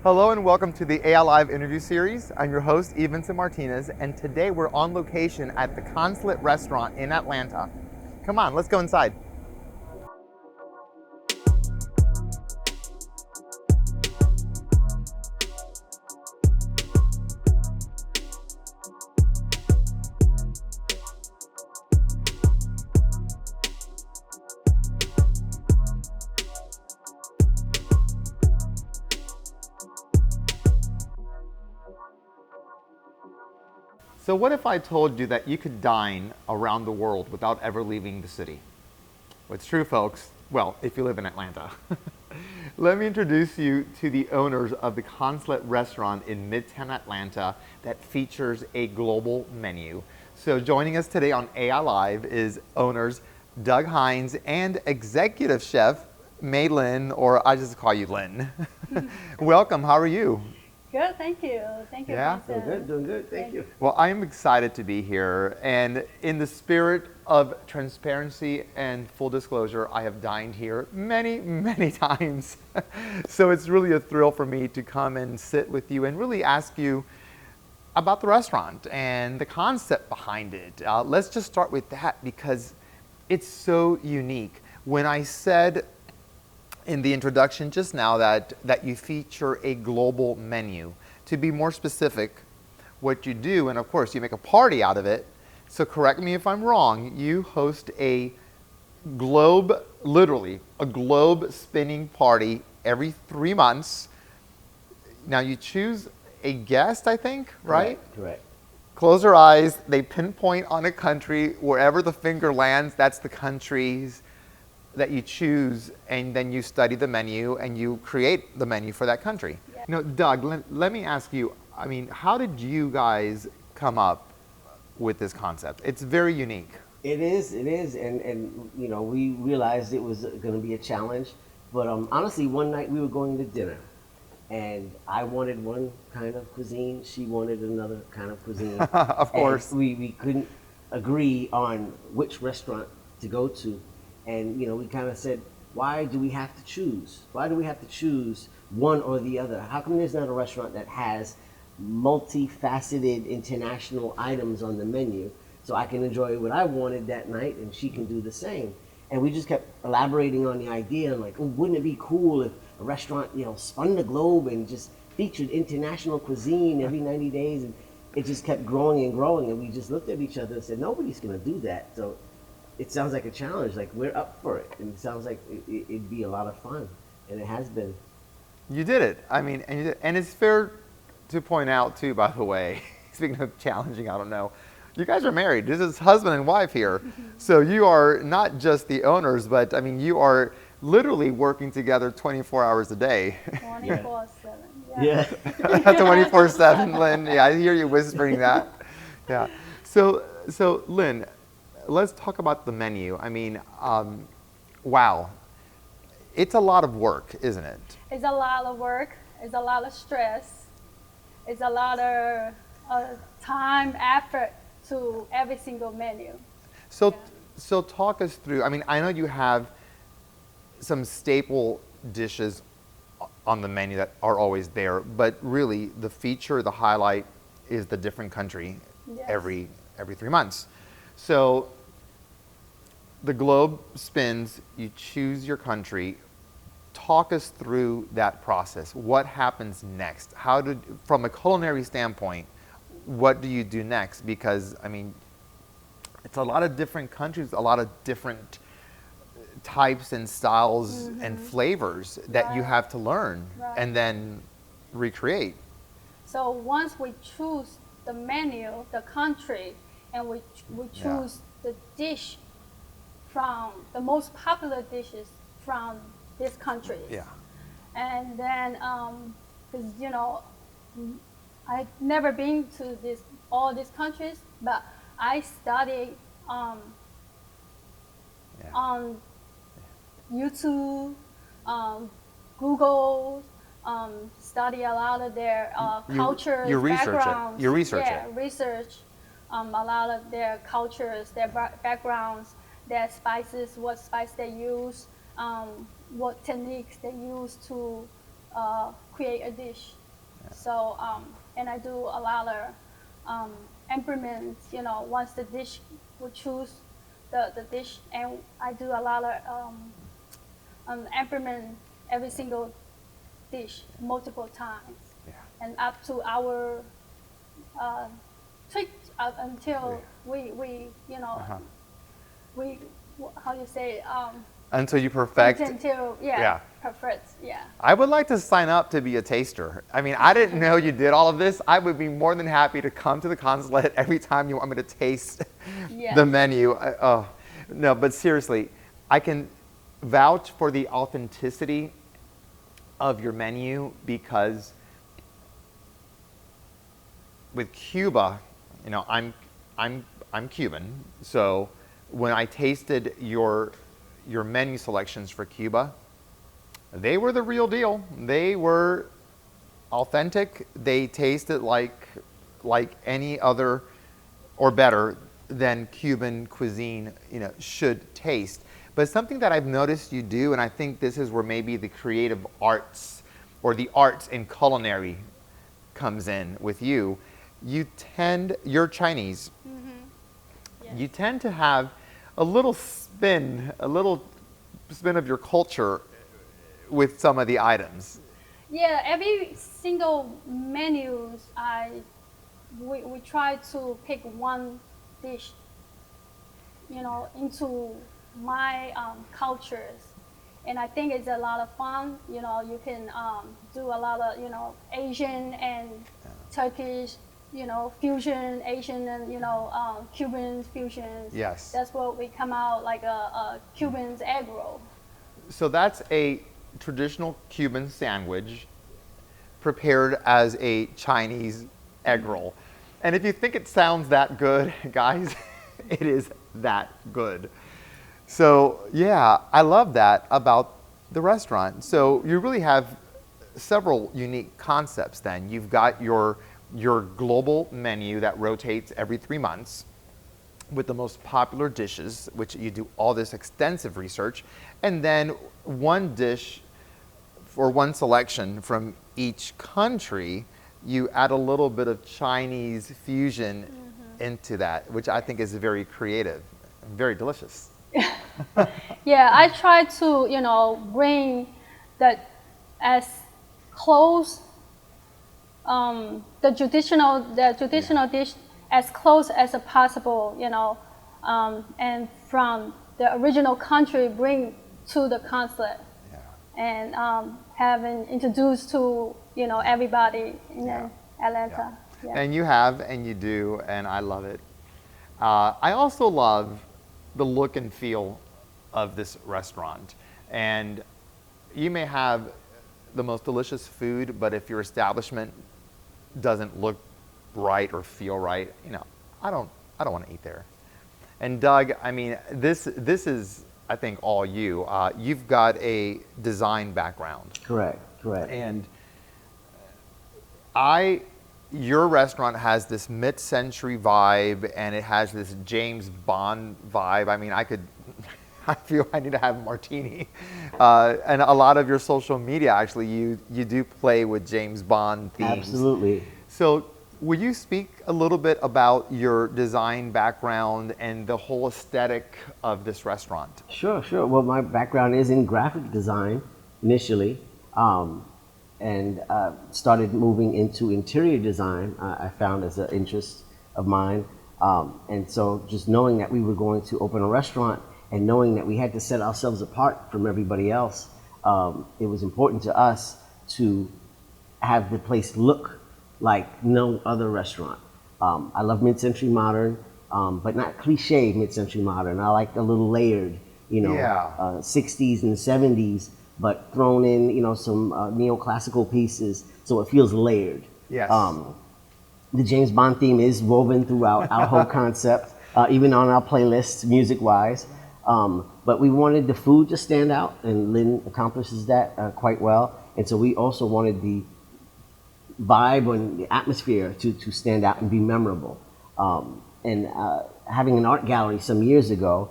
Hello and welcome to the AI Live interview series. I'm your host, e.vincent Martinez, and today we're on location at the Consulate restaurant in Atlanta. Come on, let's go inside. So what if I told you that you could dine around the world without ever leaving the city? Well, it's true, folks. Well, if you live in Atlanta. Let me introduce you to the owners of the Consulate restaurant in Midtown Atlanta that features a global menu. So joining us today on AI Live is owners Doug Hines and executive chef May Lynn, or I just call you Lynn. Welcome, how are you? Good, thank you. Thank you, Yeah? Vincent. Doing good, thank you. Well, I'm excited to be here, and in the spirit of transparency and full disclosure, I have dined here many, many times. So it's really a thrill for me to come and sit with you and really ask you about the restaurant and the concept behind it. Let's just start with that because it's so unique. When I said in the introduction just now that you feature a global menu. To be more specific, what you do, and of course you make a party out of it, so correct me if I'm wrong, you host a globe, literally, a globe spinning party every 3 months. Now you choose a guest, I think, right? Correct. Close their eyes, they pinpoint on a country, wherever the finger lands, that's the countries that you choose, and then you study the menu and you create the menu for that country. Yeah. You know, Doug, let me ask you, I mean, how did you guys come up with this concept? It's very unique. It is, and you know, we realized it was going to be a challenge, but honestly, one night we were going to dinner, and I wanted one kind of cuisine, she wanted another kind of cuisine. Of course. And we couldn't agree on which restaurant to go to. And you know, we kind of said, why do we have to choose? Why do we have to choose one or the other? How come there's not a restaurant that has multifaceted international items on the menu so I can enjoy what I wanted that night and she can do the same? And we just kept elaborating on the idea and like, oh, wouldn't it be cool if a restaurant, you know, spun the globe and just featured international cuisine every 90 days? And it just kept growing and growing. And we just looked at each other and said, nobody's going to do that. So it sounds like a challenge. Like, we're up for it, and it sounds like it'd be a lot of fun, and it has been. You did it. I mean, and it's fair to point out too, by the way, speaking of challenging, I don't know, you guys are married. This is husband and wife here. So you are not just the owners, but I mean, you are literally working together 24 hours a day. 24/7. Yeah. 24/7, Lynn. Yeah, I hear you whispering that. Yeah. So Lynn, let's talk about the menu. I mean, wow. It's a lot of work, isn't it? It's a lot of work. It's a lot of stress. It's a lot of time, effort to every single menu. So, Yeah. so talk us through. I mean, I know you have some staple dishes on the menu that are always there, but really the feature, the highlight is the different country Yes. every 3 months. So the globe spins, you choose your country. Talk us through that process. What happens next? From a culinary standpoint, what do you do next? Because, I mean, it's a lot of different countries, a lot of different types and styles and flavors that you Right. have to learn Right. and then recreate. So once we choose the menu, the country, and we choose the dish from the most popular dishes from this country. Yeah. And then, because you know, I've never been to all these countries, but I studied Yeah. on YouTube, Google, study a lot of their cultures, you research it. backgrounds. You research yeah, it. research a lot of their cultures, their backgrounds, their spices, what spice they use, what techniques they use to create a dish. So and I do a lot of improvements. You know, once the dish, we choose the dish, and I do a lot of implement every single dish multiple times, and up to our tweak until we you know we how you say Until you perfect. until Yeah. perfect, yeah. I would like to sign up to be a taster. I mean, I didn't know you did all of this. I would be more than happy to come to the consulate every time you want me to taste Yes. the menu. Oh, no, but seriously, I can vouch for the authenticity of your menu because with Cuba, you know, I'm Cuban, so when I tasted your menu selections for Cuba, they were the real deal. They were authentic. They tasted like any other, or better than Cuban cuisine, you know, should taste. But something that I've noticed you do, and I think this is where maybe the creative arts or the arts in culinary comes in with you. You're Chinese. Yes. You tend to have a little spin of your culture with some of the items. Yeah, every single menus we try to pick one dish, you know, into my cultures, and I think it's a lot of fun. You know, you can do a lot of, you know, Asian and Turkish, you know, fusion, Asian and, you know, Cuban fusions. Yes. That's what we come out like a Cuban's egg roll. So that's a traditional Cuban sandwich prepared as a Chinese egg roll. And if you think it sounds that good, guys, it is that good. So yeah, I love that about the restaurant. So you really have several unique concepts then. You've got your global menu that rotates every 3 months with the most popular dishes, which you do all this extensive research, and then one dish or one selection from each country, you add a little bit of Chinese fusion into that, which I think is very creative and very delicious. Yeah, I try to, you know, bring that as close the traditional dish as close as possible, you know, and from the original country bring to the consulate, and having introduced to, you know, everybody in Atlanta. Yeah. And you have, and you do, and I love it. I also love the look and feel of this restaurant. And you may have the most delicious food, but if your establishment doesn't look right or feel right, you know, I don't want to eat there. And Doug, I mean, this is, I think, all you. You've got a design background. Correct. And your restaurant has this mid-century vibe, and it has this James Bond vibe. I mean, I feel I need to have a martini. And a lot of your social media, actually, you do play with James Bond themes. Absolutely. So will you speak a little bit about your design background and the whole aesthetic of this restaurant? Sure. Well, my background is in graphic design initially, and started moving into interior design. I found as an interest of mine, and so just knowing that we were going to open a restaurant and knowing that we had to set ourselves apart from everybody else, it was important to us to have the place look like no other restaurant. I love mid-century modern, but not cliche mid-century modern. I like a little layered, you know, 60s and 70s, but thrown in, you know, some neoclassical pieces, so it feels layered. Yes. The James Bond theme is woven throughout our whole concept, even on our playlists, music-wise. But we wanted the food to stand out, and Lynn accomplishes that quite well. And so we also wanted the vibe and the atmosphere to stand out and be memorable. And having an art gallery some years ago,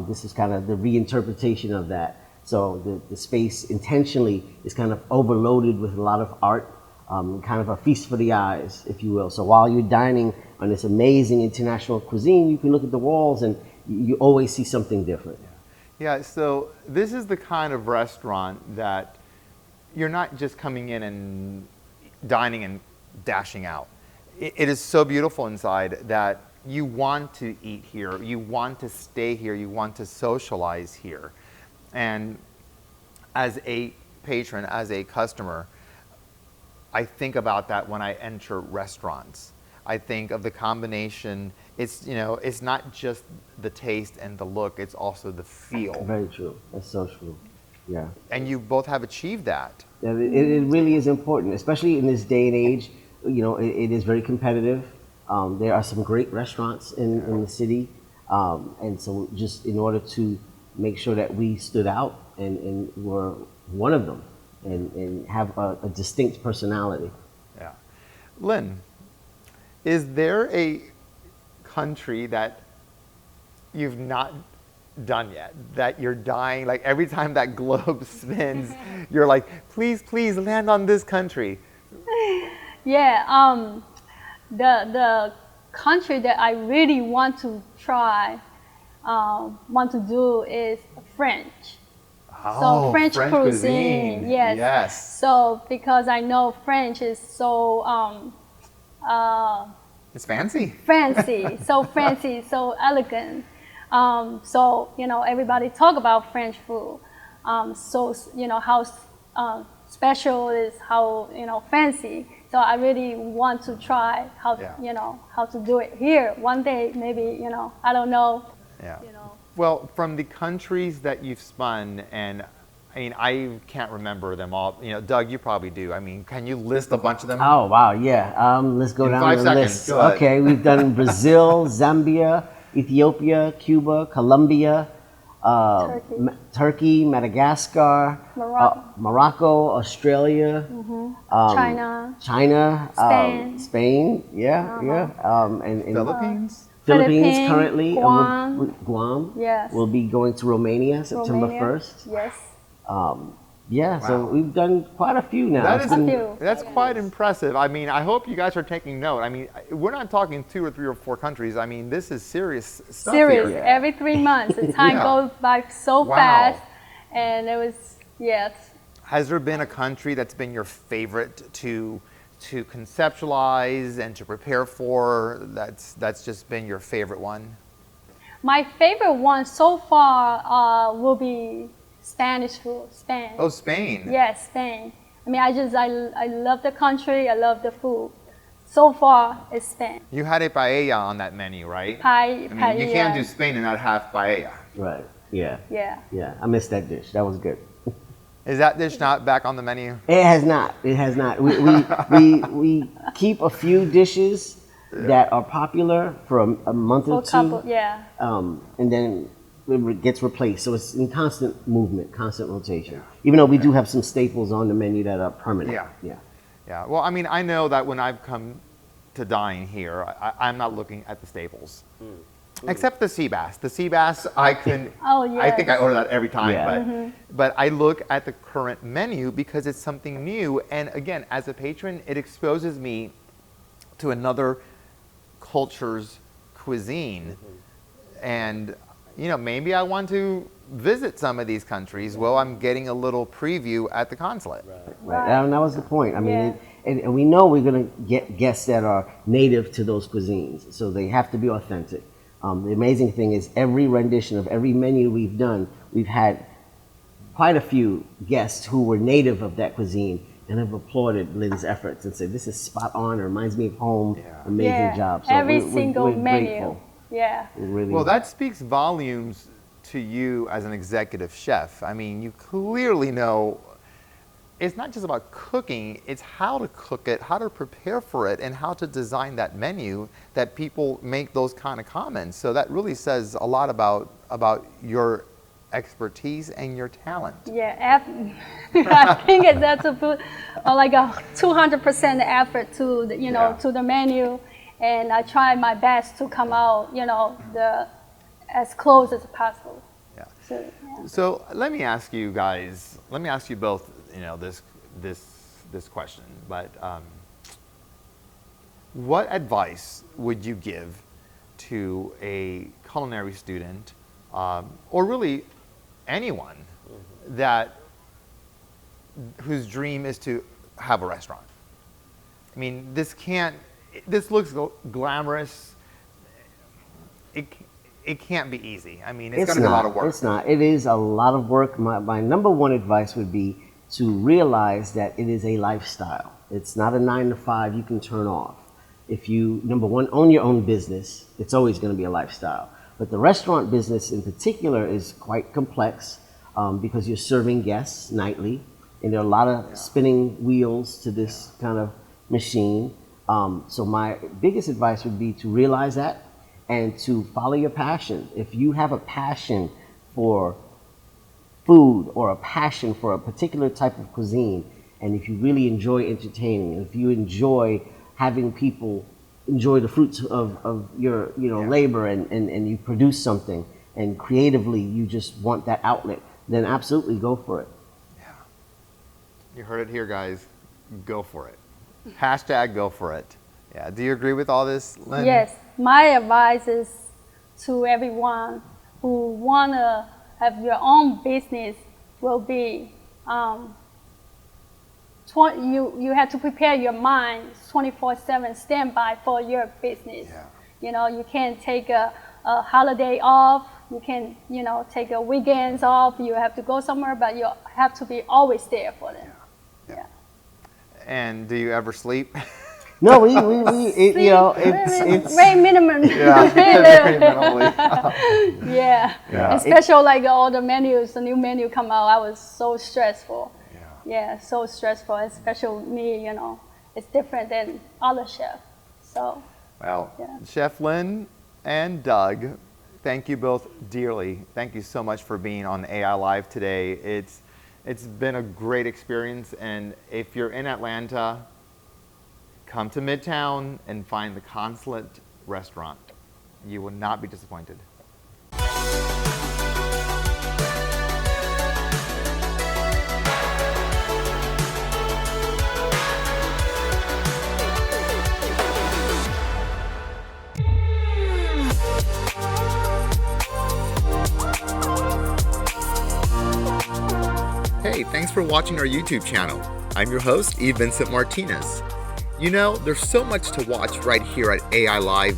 this is kind of the reinterpretation of that. So the space intentionally is kind of overloaded with a lot of art, kind of a feast for the eyes, if you will. So while you're dining on this amazing international cuisine, you can look at the walls and you always see something different. Yeah, so this is the kind of restaurant that you're not just coming in and dining and dashing out. It is so beautiful inside that you want to eat here, you want to stay here, you want to socialize here. And as a patron, as a customer, I think about that when I enter restaurants. I think of the combination. It's, you know, it's not just the taste and the look, it's also the feel. Very true. That's so true. Yeah. And you both have achieved that. Yeah, it really is important, especially in this day and age. You know, it is very competitive. There are some great restaurants in the city. And so just in order to make sure that we stood out and were one of them and have a distinct personality. Yeah. Lynn, is there a country that you've not done yet, that you're dying, like every time that globe spins, you're like, please, please land on this country? Yeah, the country that I really want to try, want to do is French. Oh, so French cuisine. Yes. Yes. So because I know French is so It's fancy. fancy, so fancy, so elegant. So you know, everybody talk about French food. So you know how special it is, how you know fancy. So I really want to try how you know how to do it here one day. Maybe you know I don't know. Yeah. You know. Well, from the countries that you've spun, and I mean, I can't remember them all. You know, Doug, you probably do. I mean, can you list a bunch of them? Oh, wow, yeah. Let's go In down 5 the seconds, list. go ahead. Okay, we've done Brazil, Zambia, Ethiopia, Cuba, Colombia, Turkey, Madagascar, Morocco, Australia, China, Spain, and Philippines? Philippines currently. Guam. Guam. Yes. We'll be going to Romania September 1st. Yes. So we've done quite a few now. That's quite impressive. I mean, I hope you guys are taking note. I mean, we're not talking 2 or 3 or 4 countries. I mean, this is serious stuff Serious. here. Every 3 months. The time goes by so fast. And it was, yes. Has there been a country that's been your favorite to conceptualize and to prepare for? That's just been your favorite one? My favorite one so far will be Spanish food, Spain. Oh, Spain. Yes, Spain. I mean, I love the country, I love the food. So far, it's Spain. You had a paella on that menu, right? Paella. I mean, you can't do Spain and not have paella. Right, yeah. Yeah. Yeah, I missed that dish. That was good. Is that dish not back on the menu? It has not. It has not. We keep a few dishes that are popular for a month or two. Yeah. And then it gets replaced. So it's in constant movement, constant rotation. Even though we do have some staples on the menu that are permanent. Yeah. Well, I mean, I know that when I've come to dine here, I'm not looking at the staples. Except the sea bass. The sea bass, I think I order that every time. But I look at the current menu because it's something new. And again, as a patron, it exposes me to another culture's cuisine. And, you know, maybe I want to visit some of these countries. Well, I'm getting a little preview at the consulate. Right. And that was the point. I mean, and we know we're going to get guests that are native to those cuisines. So they have to be authentic. The amazing thing is every rendition of every menu we've done, we've had quite a few guests who were native of that cuisine and have applauded Lynn's efforts and said, this is spot on, it reminds me of home, amazing job. So every single we're menu. Grateful. Yeah. Well, that speaks volumes to you as an executive chef. I mean, you clearly know it's not just about cooking, it's how to cook it, how to prepare for it, and how to design that menu that people make those kind of comments. So that really says a lot about your expertise and your talent. Yeah, I think that's like a 200% effort to to the menu, and I try my best to come out as close as possible. Yeah. So, yeah. So let me ask you guys, let me ask you both, this question, but what advice would you give to a culinary student, or really anyone that whose dream is to have a restaurant? I mean, this looks glamorous. It can't be easy. I mean, it's going to be a lot of work. It's not. It is a lot of work. My number one advice would be to realize that it is a lifestyle. It's not a 9 to 5 you can turn off. If you, number one, own your own business, it's always going to be a lifestyle. But the restaurant business in particular is quite complex because you're serving guests nightly, and there are a lot of spinning wheels to this kind of machine. So my biggest advice would be to realize that and to follow your passion. If you have a passion for food or a passion for a particular type of cuisine, and if you really enjoy entertaining, and if you enjoy having people enjoy the fruits of your labor, and you produce something, and creatively you just want that outlet, then absolutely go for it. Yeah. You heard it here, guys. Go for it. Hashtag go for it. Yeah. Do you agree with all this, Lynn? Yes. My advice is to everyone who want to have your own business will be you have to prepare your mind 24/7 standby for your business. Yeah. You can't take a holiday off. You can take a weekends off. You have to go somewhere, but you have to be always there for them. Yeah. And do you ever sleep? No, it's very minimum. Yeah, very minimally. Yeah. Especially like all the menus, the new menu come out, I was so stressful. Yeah, so stressful, especially me, it's different than other chefs. So, well, Chef Lynn and Doug, thank you both dearly. Thank you so much for being on AI Live today. It's been a great experience, and if you're in Atlanta, come to Midtown and find the Consulate restaurant. You will not be disappointed. Hey, thanks for watching our YouTube channel. I'm your host, e.vincent Martinez. There's so much to watch right here at ailive.aii.edu.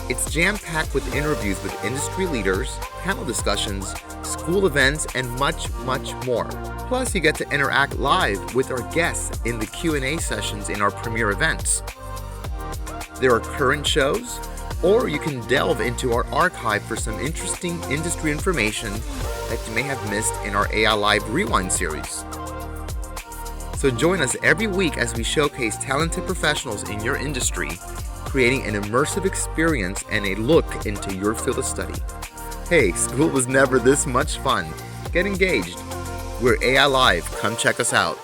It's jam-packed with interviews with industry leaders, panel discussions, school events, and much, much more. Plus, you get to interact live with our guests in the Q&A sessions in our premier events. There are current shows, or you can delve into our archive for some interesting industry information that you may have missed in our AI Live Rewind series. So join us every week as we showcase talented professionals in your industry, creating an immersive experience and a look into your field of study. Hey, school was never this much fun. Get engaged. We're AI Live. Come check us out.